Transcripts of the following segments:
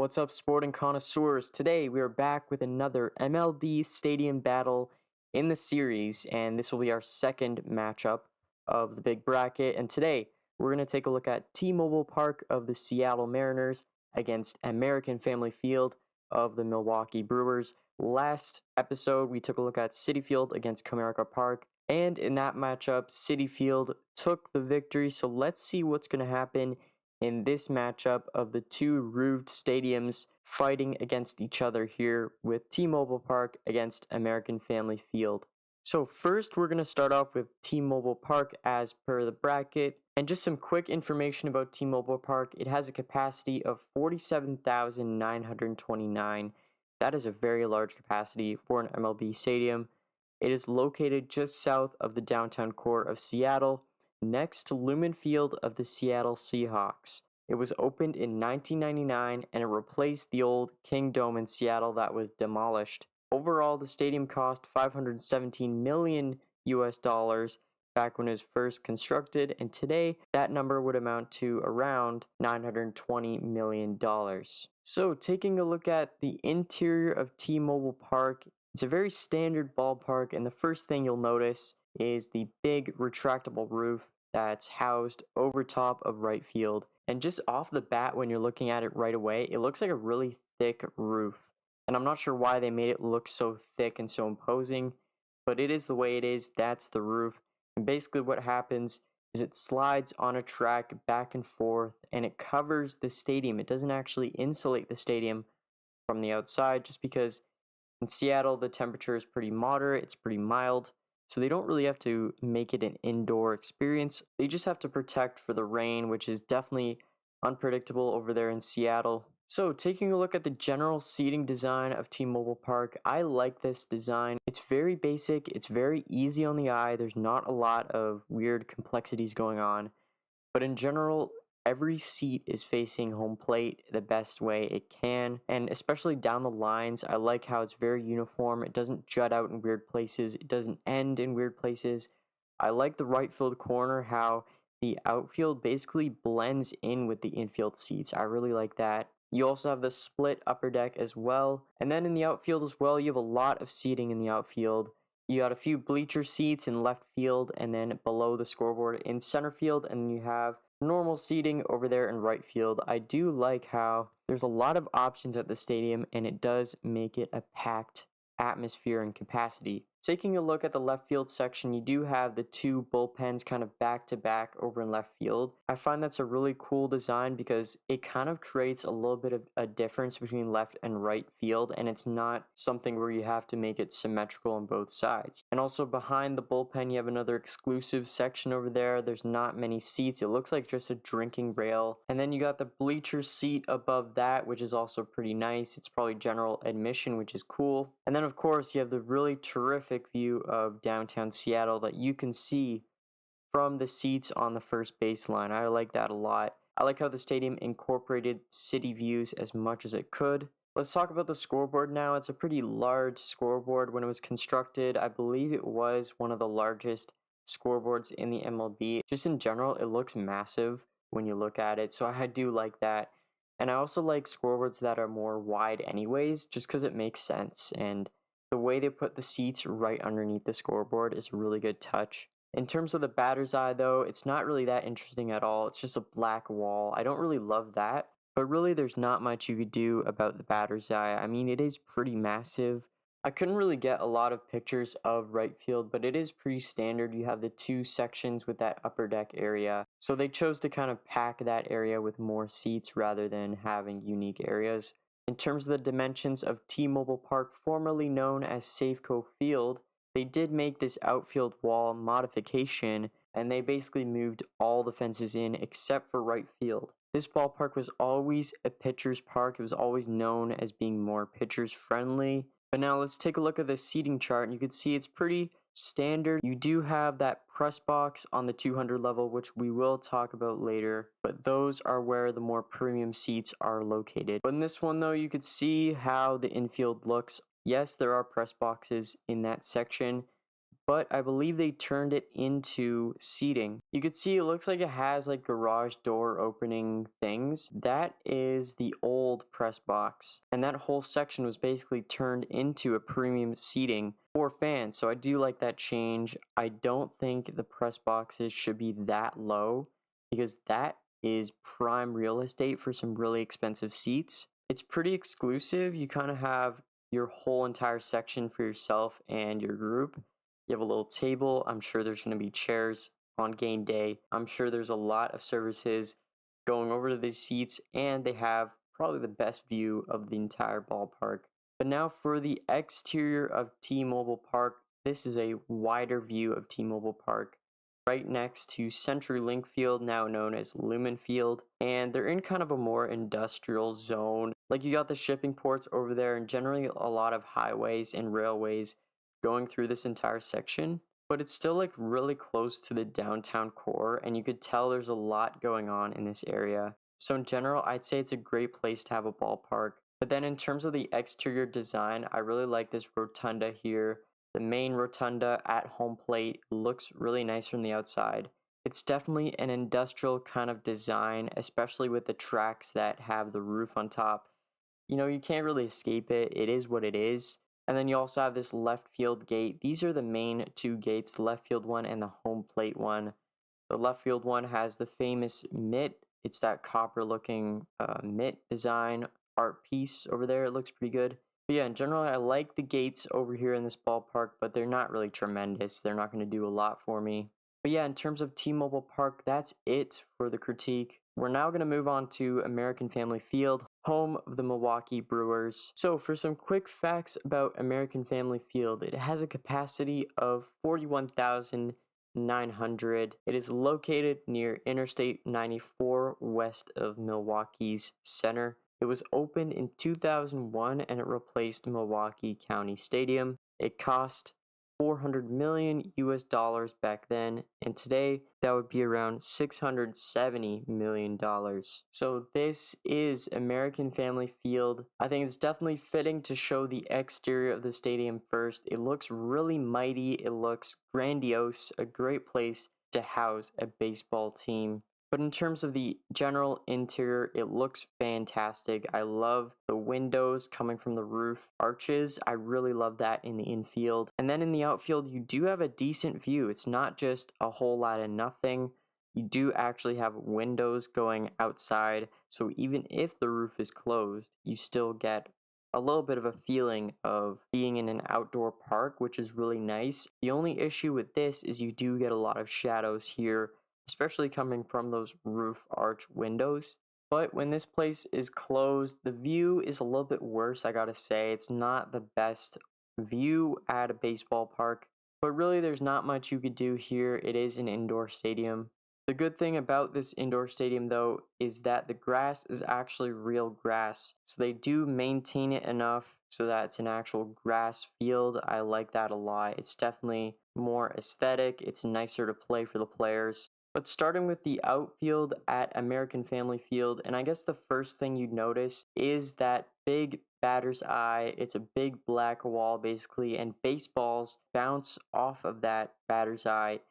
What's up, sporting connoisseurs? Today we are back with another MLB Stadium Battle in the series, and this will be our second matchup of the big bracket. And today we're going to take a look at T-Mobile Park of the Seattle Mariners against American Family Field of the Milwaukee Brewers. Last episode we took a look at Citi Field against Comerica Park, and in that matchup, Citi Field took the victory. So let's see what's going to happen in this matchup of the two roofed stadiums fighting against each other here with T-Mobile Park against American Family Field. So first we're going to start off with T-Mobile Park as per the bracket, and just some quick information about T-Mobile Park. It has a capacity of 47,929. That is a very large capacity for an MLB stadium. It is located just south of the downtown core of Seattle, next to Lumen Field of the Seattle Seahawks. It was opened in 1999 and it replaced the old King Dome in Seattle that was demolished. Overall, the stadium cost $517 million back when it was first constructed, and today that number would amount to around $920 million. So taking a look at the interior of T-Mobile Park, it's a very standard ballpark, and the first thing you'll notice is the big retractable roof that's housed over top of right field. And just off the bat, when you're looking at it right away, it looks like a really thick roof. And I'm not sure why they made it look so thick and so imposing, but it is the way it is. That's the roof. And basically what happens is it slides on a track back and forth, and it covers the stadium. It doesn't actually insulate the stadium from the outside, just because in Seattle the temperature is pretty moderate, it's pretty mild. So they don't really have to make it an indoor experience. They just have to protect for the rain, which is definitely unpredictable over there in Seattle. So taking a look at the general seating design of T-Mobile Park, I like this design. It's very basic, it's very easy on the eye, there's not a lot of weird complexities going on. But in general, every seat is facing home plate the best way it can, and especially down the lines, I like how it's very uniform. It doesn't jut out in weird places, it doesn't end in weird places. I like the right field corner, how the outfield basically blends in with the infield seats. I really like that. You also have the split upper deck as well, and then in the outfield as well, you have a lot of seating in the outfield. You got a few bleacher seats in left field, and then below the scoreboard in center field, and you have normal seating over there in right field. I do like how there's a lot of options at the stadium, and it does make it a packed atmosphere and capacity. Taking a look at the left field section, you do have the two bullpens kind of back to back over in left field. I find that's a really cool design because it kind of creates a little bit of a difference between left and right field, and it's not something where you have to make it symmetrical on both sides. And also behind the bullpen, you have another exclusive section over there. There's not many seats. It looks like just a drinking rail. And then you got the bleacher seat above that, which is also pretty nice. It's probably general admission, which is cool. And then of course you have the really terrific view of downtown Seattle that you can see from the seats on the first baseline. I like that a lot. I like how the stadium incorporated city views as much as it could. Let's talk about the scoreboard now. It's a pretty large scoreboard. When it was constructed, I believe it was one of the largest scoreboards in the MLB. Just in general, it looks massive when you look at it, so I do like that. And I also like scoreboards that are more wide anyways, just because it makes sense, and the way they put the seats right underneath the scoreboard is a really good touch. In terms of the batter's eye though, it's not really that interesting at all. It's just a black wall. I don't really love that, but really there's not much you could do about the batter's eye. I mean, it is pretty massive. I couldn't really get a lot of pictures of right field, but it is pretty standard. You have the two sections with that upper deck area. So they chose to kind of pack that area with more seats rather than having unique areas. In terms of the dimensions of T-Mobile Park, formerly known as Safeco Field, they did make this outfield wall modification, and they basically moved all the fences in except for right field. This ballpark was always a pitcher's park. It was always known as being more pitchers friendly. But now let's take a look at the seating chart, and you can see it's pretty standard. You do have that press box on the 200 level, which we will talk about later, but those are where the more premium seats are located. But in this one though, you could see how the infield looks. Yes, there are press boxes in that section, but I believe they turned it into seating. You could see it looks like it has like garage door opening things. That is the old press box, and that whole section was basically turned into a premium seating for fans. So I do like that change. I don't think the press boxes should be that low because that is prime real estate for some really expensive seats. It's pretty exclusive. You kind of have your whole entire section for yourself and your group. You have a little table. I'm sure there's going to be chairs on game day. I'm sure there's a lot of services going over to these seats, and they have probably the best view of the entire ballpark. But now for the exterior of T-Mobile Park, this is a wider view of T-Mobile Park right next to CenturyLink Field, now known as Lumen Field, and they're in kind of a more industrial zone. Like you got the shipping ports over there and generally a lot of highways and railways going through this entire section, but it's still like really close to the downtown core and you could tell there's a lot going on in this area. So in general, I'd say it's a great place to have a ballpark. But then in terms of the exterior design, I really like this rotunda here. The main rotunda at home plate looks really nice from the outside. It's definitely an industrial kind of design, especially with the tracks that have the roof on top. You know, you can't really escape it. It is what it is. And then you also have this left field gate. These are the main two gates, the left field one and the home plate one. The left field one has the famous mitt. It's that copper looking mitt design art piece over there. It looks pretty good. But yeah, in general, I like the gates over here in this ballpark, but they're not really tremendous. They're not going to do a lot for me. But yeah, in terms of T-Mobile Park, that's it for the critique. We're now going to move on to American Family Field, home of the Milwaukee Brewers. So for some quick facts about American Family Field, it has a capacity of 41,900. It is located near Interstate 94 west of Milwaukee's center. It was opened in 2001 and it replaced Milwaukee County Stadium. It cost 400 million US dollars back then, and today that would be around 670 million dollars. So this is American Family Field. I think it's definitely fitting to show the exterior of the stadium first. It looks really mighty, it looks grandiose, a great place to house a baseball team. But in terms of the general interior, it looks fantastic. I love the windows coming from the roof arches. I really love that in the infield. And then in the outfield, you do have a decent view. It's not just a whole lot of nothing. You do actually have windows going outside. So even if the roof is closed, you still get a little bit of a feeling of being in an outdoor park, which is really nice. The only issue with this is you do get a lot of shadows here, especially coming from those roof arch windows. But when this place is closed, the view is a little bit worse, I gotta say. It's not the best view at a baseball park, but really there's not much you could do here. It is an indoor stadium. The good thing about this indoor stadium though is that the grass is actually real grass. So they do maintain it enough so that it's an actual grass field. I like that a lot. It's definitely more aesthetic. It's nicer to play for the players. But starting with the outfield at American Family Field, and I guess the first thing you'd notice is that big batter's eye. It's a big black wall basically, and baseballs bounce off of that batter's eye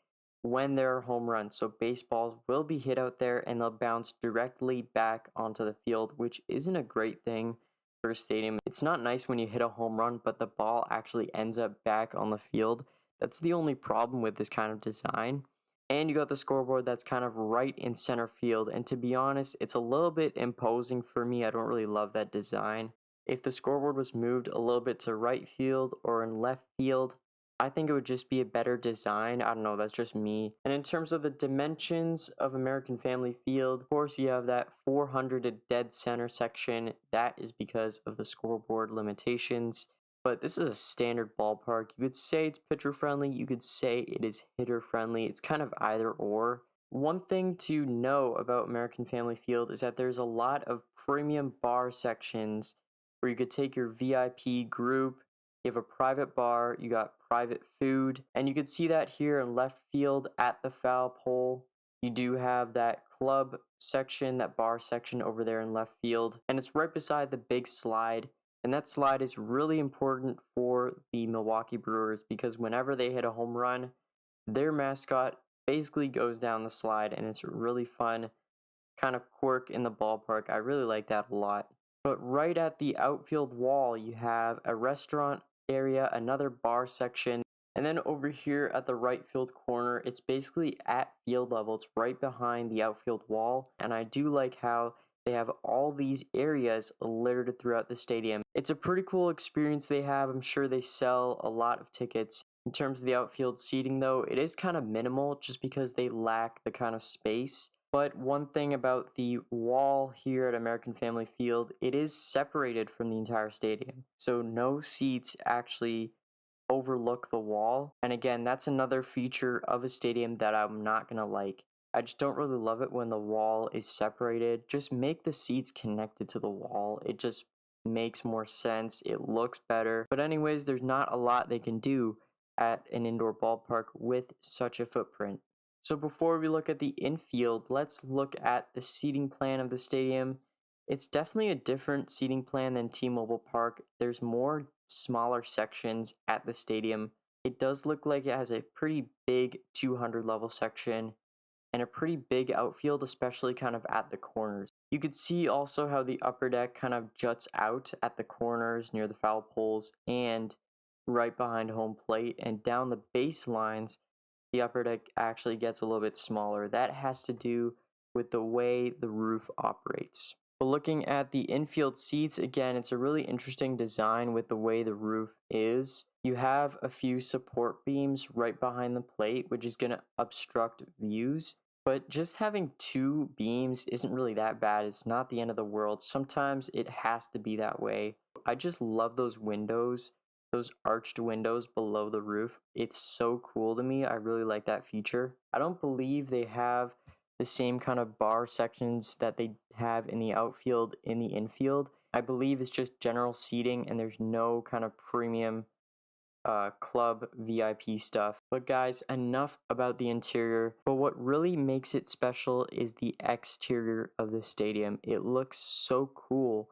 when there are home runs. So baseballs will be hit out there and they'll bounce directly back onto the field, which isn't a great thing for a stadium. It's not nice when you hit a home run, but the ball actually ends up back on the field. That's the only problem with this kind of design. And you got the scoreboard that's kind of right in center field. And to be honest, it's a little bit imposing for me. I don't really love that design. If the scoreboard was moved a little bit to right field or in left field, I think it would just be a better design. I don't know, that's just me. And in terms of the dimensions of American Family Field, of course you have that 400 to dead center section. That is because of the scoreboard limitations. But this is a standard ballpark. You could say it's pitcher friendly, you could say it is hitter friendly. It's kind of either or. One thing to know about American Family Field is that there's a lot of premium bar sections where you could take your VIP group. You have a private bar, you got private food, and you could see that here in left field at the foul pole. You do have that club section, that bar section over there in left field, and it's right beside the big slide. And that slide is really important for the Milwaukee Brewers because whenever they hit a home run, their mascot basically goes down the slide, and it's a really fun kind of quirk in the ballpark. I really like that a lot. But right at the outfield wall, you have a restaurant area, another bar section, and then over here at the right field corner, it's basically at field level. It's right behind the outfield wall, and I do like how they have all these areas littered throughout the stadium. It's a pretty cool experience they have. I'm sure they sell a lot of tickets. In terms of the outfield seating, though, it is kind of minimal just because they lack the kind of space. But one thing about the wall here at American Family Field, it is separated from the entire stadium. So no seats actually overlook the wall. And again, that's another feature of a stadium that I'm not going to like. I just don't really love it when the wall is separated. Just make the seats connected to the wall. It just makes more sense. It looks better. But anyways, there's not a lot they can do at an indoor ballpark with such a footprint. So before we look at the infield, let's look at the seating plan of the stadium. It's definitely a different seating plan than T-Mobile Park. There's more smaller sections at the stadium. It does look like it has a pretty big 200 level section and a pretty big outfield, especially kind of at the corners. You could see also how the upper deck kind of juts out at the corners near the foul poles and right behind home plate, and down the baselines the upper deck actually gets a little bit smaller. That has to do with the way the roof operates. But looking at the infield seats, again, it's a really interesting design with the way the roof is. You have a few support beams right behind the plate, which is going to obstruct views. But just having two beams isn't really that bad. It's not the end of the world. Sometimes it has to be that way. I just love those windows, those arched windows below the roof. It's so cool to me. I really like that feature. I don't believe they have the same kind of bar sections that they have in the outfield in the infield. I believe it's just general seating and there's no kind of premium club VIP stuff. But guys, enough about the interior. But what really makes it special is the exterior of the stadium. It looks so cool.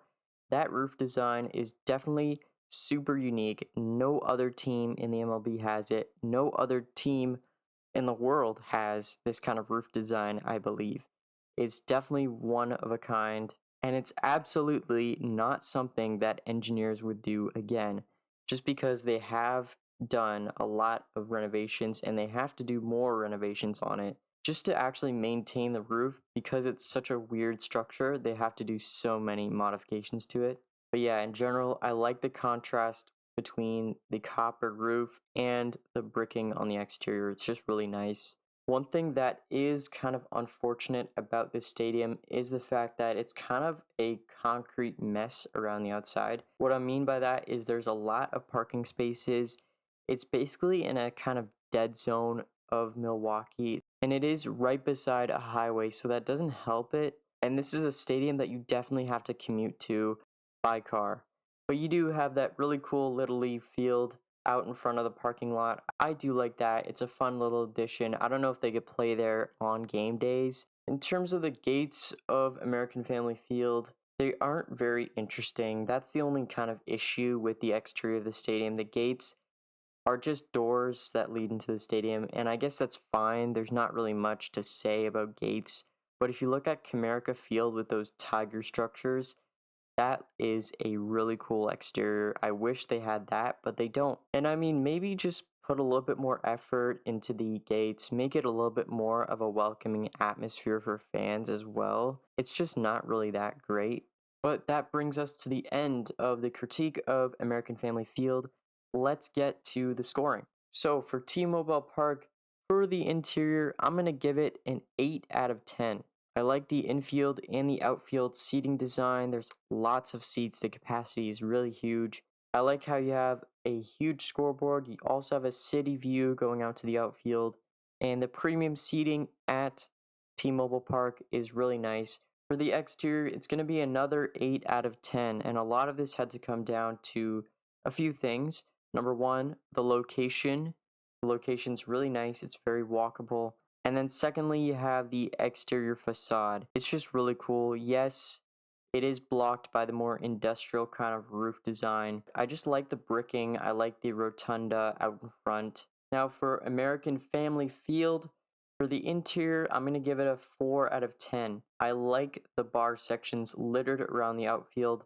That roof design is definitely super unique. No other team in the MLB has it. No other team in the world has this kind of roof design, I believe. It's definitely one of a kind, and it's absolutely not something that engineers would do again, just because they have done a lot of renovations and they have to do more renovations on it. Just to actually maintain the roof, because it's such a weird structure, they have to do so many modifications to it. But yeah, in general, I like the contrast between the copper roof and the bricking on the exterior. It's just really nice. One thing that is kind of unfortunate about this stadium is the fact that it's kind of a concrete mess around the outside. What I mean by that is there's a lot of parking spaces. It's basically in a kind of dead zone of Milwaukee, and it is right beside a highway, so that doesn't help it. And this is a stadium that you definitely have to commute to by car. But you do have that really cool Little League field out in front of the parking lot. I do like that. It's a fun little addition. I don't know if they could play there on game days. In terms of the gates of American Family Field, they aren't very interesting. That's the only kind of issue with the exterior of the stadium. The gates are just doors that lead into the stadium, and I guess that's fine. There's not really much to say about gates. But if you look at Comerica Field with those tiger structures, that is a really cool exterior. I wish they had that, but they don't. And I mean, maybe just put a little bit more effort into the gates, make it a little bit more of a welcoming atmosphere for fans as well. It's just not really that great. But that brings us to the end of the critique of American Family Field. Let's get to the scoring. So for T-Mobile Park, for the interior, I'm going to give it an 8 out of 10. I like the infield and the outfield seating design. There's lots of seats. The capacity is really huge. I like how you have a huge scoreboard. You also have a city view going out to the outfield. And the premium seating at T-Mobile Park is really nice. For the exterior, it's going to be another 8 out of 10. And a lot of this had to come down to a few things. Number one, the location. The location's really nice. It's very walkable. And then secondly, you have the exterior facade. It's just really cool. Yes, It is blocked by the more industrial kind of roof design. I just like the bricking. I like the rotunda out in front. Now for American Family Field, for the interior, I'm going to give it a 4 out of 10. I like the bar sections littered around the outfield,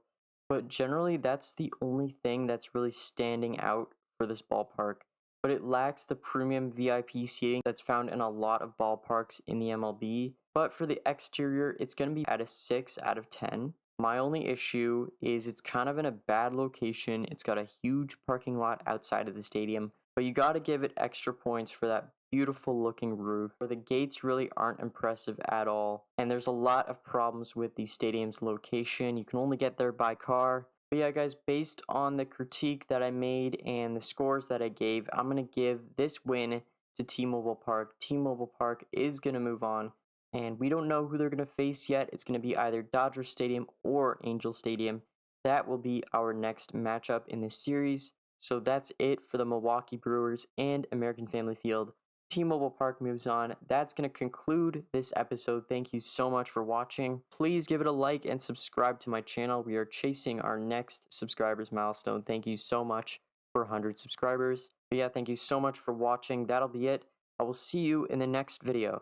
but generally that's the only thing that's really standing out for this ballpark. But it lacks the premium VIP seating that's found in a lot of ballparks in the MLB. But for the exterior, it's going to be at a 6 out of 10. My only issue is it's kind of in a bad location. It's got a huge parking lot outside of the stadium, but you got to give it extra points for that beautiful looking roof, where the gates really aren't impressive at all. And there's a lot of problems with the stadium's location. You can only get there by car. But yeah, guys, based on the critique that I made and the scores that I gave, I'm going to give this win to T-Mobile Park. T-Mobile Park is going to move on, and we don't know who they're going to face yet. It's going to be either Dodger Stadium or Angel Stadium. That will be our next matchup in this series. So that's it for the Milwaukee Brewers and American Family Field. T-Mobile Park moves on. That's going to conclude this episode. Thank you so much for watching. Please give it a like and subscribe to my channel. We are chasing our next subscribers milestone. Thank you so much for 100 subscribers. But yeah, thank you so much for watching. That'll be it. I will see you in the next video.